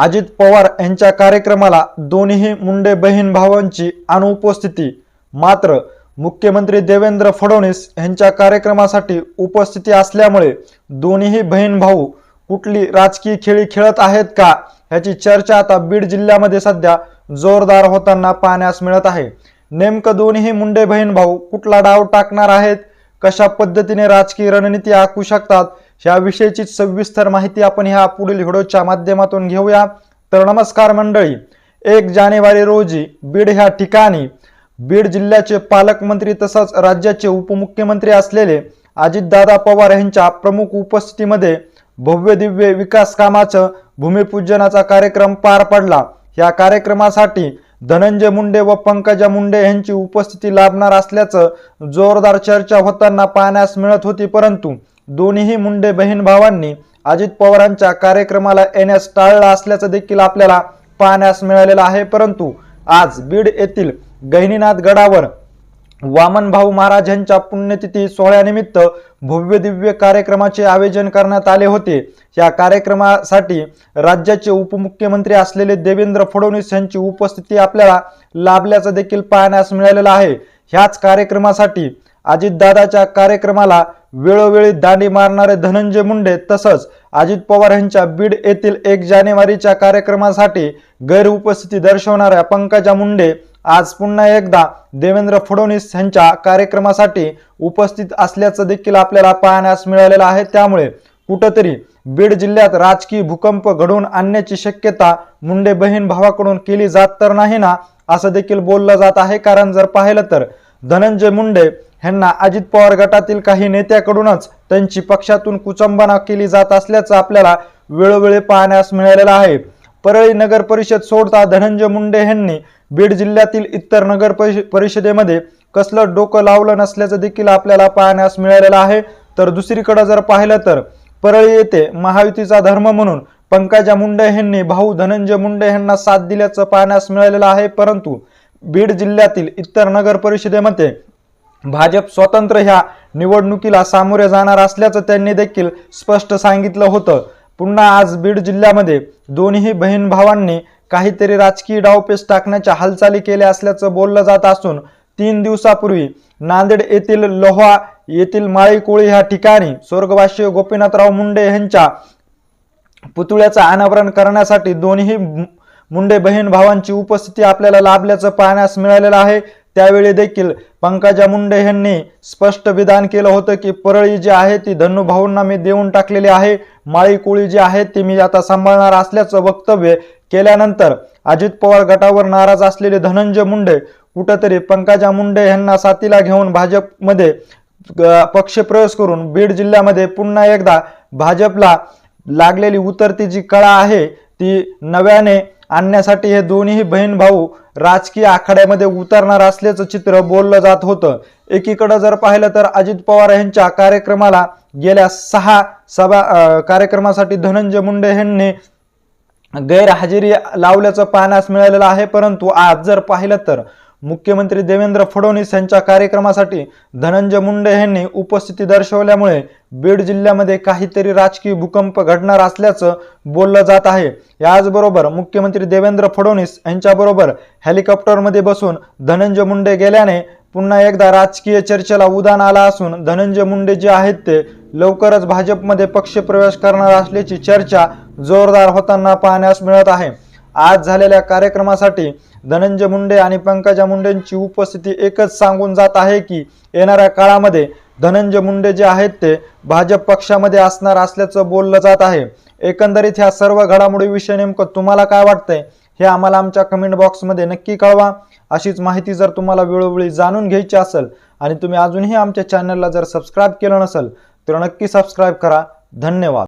अजित पवार यांच्या कार्यक्रमाला दोन्ही मुंडे बहीण भावांची अनुपस्थिती। मात्र मुख्यमंत्री देवेंद्र फडणवीस यांच्या कार्यक्रमासाठी उपस्थिती असल्यामुळे दोन्ही बहीण भाऊ कुठली राजकीय खेळी खेळत आहेत का याची चर्चा आता बीड जिल्ह्यामध्ये सध्या जोरदार होताना पाहण्यास मिळत आहे। नेमकं दोन्ही मुंडे बहीण भाऊ कुठला डाव टाकणार आहेत, कशा पद्धतीने राजकीय रणनीती आखू शकतात याविषयीची सविस्तर माहिती आपण ह्या पुढील व्हिडिओच्या माध्यमातून घेऊया। तर नमस्कार मंडळी, 1 जानेवारी रोजी बीड ह्या ठिकाणी बीड जिल्ह्याचे पालकमंत्री तसंच राज्याचे उपमुख्यमंत्री असलेले अजितदादा पवार यांच्या प्रमुख उपस्थितीमध्ये भव्य दिव्य विकास कामाचं भूमिपूजनाचा कार्यक्रम पार पडला। या कार्यक्रमासाठी धनंजय मुंडे व पंकजा मुंडे यांची उपस्थिती लाभणार असल्याचं जोरदार चर्चा होताना पाहण्यास मिळत होती, परंतु दोन्ही मुंडे बहीण भावांनी अजित पवारांच्या कार्यक्रमाला येण्यास टाळलं असल्याचं देखील आपल्याला पाहण्यास मिळालेलं आहे। परंतु आज बीड येथील गहिनीनाथ गडावर वामन भाऊ महाराज यांच्या पुण्यतिथी सोहळ्यानिमित्त भव्य दिव्य कार्यक्रमाचे आयोजन करण्यात आले होते। या कार्यक्रमासाठी राज्याचे उपमुख्यमंत्री असलेले देवेंद्र फडणवीस यांची उपस्थिती आपल्याला लाभल्याचं देखील पाहण्यास मिळालेलं आहे। ह्याच कार्यक्रमासाठी अजितदादाच्या कार्यक्रमाला वेळोवेळी दांडी मारणारे धनंजय मुंडे तसंच अजित पवार यांच्या बीड येथील 1 जानेवारीच्या कार्यक्रमासाठी गैरउपस्थिती दर्शवणाऱ्या पंकजा मुंडे आज पुन्हा एकदा देवेंद्र फडणवीस यांच्या कार्यक्रमासाठी उपस्थित असल्याचं देखील आपल्याला पाहण्यास मिळालेलं आहे। त्यामुळे कुठेतरी बीड जिल्ह्यात राजकीय भूकंप घडवून आणण्याची शक्यता मुंडे बहीण भावाकडून केली जात तर नाही ना, असं देखील बोललं जात आहे। कारण जर पाहिलं तर धनंजय मुंडे यांना अजित पवार गटातील काही नेत्याकडूनच त्यांची पक्षातून कुचंबना केली जात असल्याचं आपल्याला वेळोवेळी पाहण्यास मिळालेलं आहे। परळी नगर परिषद सोडता धनंजय मुंडे यांनी बीड जिल्ह्यातील इतर नगर परिषदेमध्ये कसलं डोकं लावलं नसल्याचं देखील आपल्याला पाहण्यास मिळालेलं आहे। तर दुसरीकडे जर पाहिलं तर परळी येथे महायुतीचा धर्म म्हणून पंकजा मुंडे यांनी भाऊ धनंजय मुंडे यांना साथ दिल्याचं पाहण्यास मिळालेलं आहे। परंतु बीड जिल्ह्यातील इतर नगर परिषदेमध्ये भाजप स्वतंत्र ह्या निवडणुकीला सामोरे जाणार असल्याचं त्यांनी देखील स्पष्ट सांगितलं होतं। पुन्हा आज बीड जिल्ह्यामध्ये दोन्ही बहीण भावांनी काहीतरी राजकीय डावपेच टाकण्याच्या हालचाली केल्या असल्याचं बोललं जात असून 3 दिवसापूर्वी नांदेड येथील लोहा येथील माळी कोळी ह्या ठिकाणी स्वर्गवासी गोपीनाथराव मुंडे यांच्या पुतळ्याचं अनावरण करण्यासाठी दोन्ही मुंडे बहीण भावांची उपस्थिती आपल्याला लाभल्याचं पाहण्यास मिळालेलं आहे। त्यावेळी देखील पंकजा मुंडे यांनी स्पष्ट विधान केलं होतं की परळी जी आहे ती धन्नू भाऊंना मी देऊन टाकलेली आहे, माळी कोळी जी आहे ती मी आता सांभाळणार असल्याचं वक्तव्य केल्यानंतर अजित पवार गटावर नाराज असलेले धनंजय मुंडे कुठेतरी पंकजा मुंडे यांना साथीला घेऊन भाजपमध्ये पक्षप्रवेश करून बीड जिल्ह्यामध्ये पुन्हा एकदा भाजपला लागलेली उतरती जी कळा आहे ती नव्याने आणण्यासाठी हे दोन्ही बहीण भाऊ राजकीय आखाड्यामध्ये उतरणार असल्याचं चित्र बोललं जात होतं। एकीकडे जर पाहिलं तर अजित पवार यांच्या कार्यक्रमाला गेल्या 6 कार्यक्रमासाठी धनंजय मुंडे यांनी गैरहजेरी लावल्याचं पाहण्यास मिळालेलं आहे। परंतु आज जर पाहिलं तर मुख्यमंत्री देवेंद्र फडणवीस यांच्या कार्यक्रमासाठी धनंजय मुंडे यांनी उपस्थिती दर्शवल्यामुळे बीड जिल्ह्यामध्ये काहीतरी राजकीय भूकंप घडणार असल्याचं बोललं जात आहे। याचबरोबर मुख्यमंत्री देवेंद्र फडणवीस यांच्याबरोबर हेलिकॉप्टरमध्ये बसून धनंजय मुंडे गेल्याने पुन्हा एकदा राजकीय चर्चेला उधाण आला असून धनंजय मुंडे जे आहेत ते लवकरच भाजपमध्ये पक्षप्रवेश करणार असल्याची चर्चा जोरदार होताना पाहण्यास मिळत आहे। आज झालेल्या कार्यक्रमासाठी धनंजय मुंडे आणि पंकजा मुंडेंची उपस्थिती एकच सांगून जात आहे की येणाऱ्या काळामध्ये धनंजय मुंडे जे आहेत ते भाजप पक्षामध्ये असणार असल्याचं बोललं जात आहे। एकंदरीत ह्या सर्व घडामोडीविषयी नेमकं तुम्हाला काय वाटतंय हे आम्हाला आमच्या कमेंट बॉक्समध्ये नक्की कळवा। अशीच माहिती जर तुम्हाला वेळोवेळी जाणून घ्यायची असेल आणि तुम्ही अजूनही आमच्या चॅनलला जर सबस्क्राईब केलं नसेल तर नक्की सबस्क्राईब करा। धन्यवाद।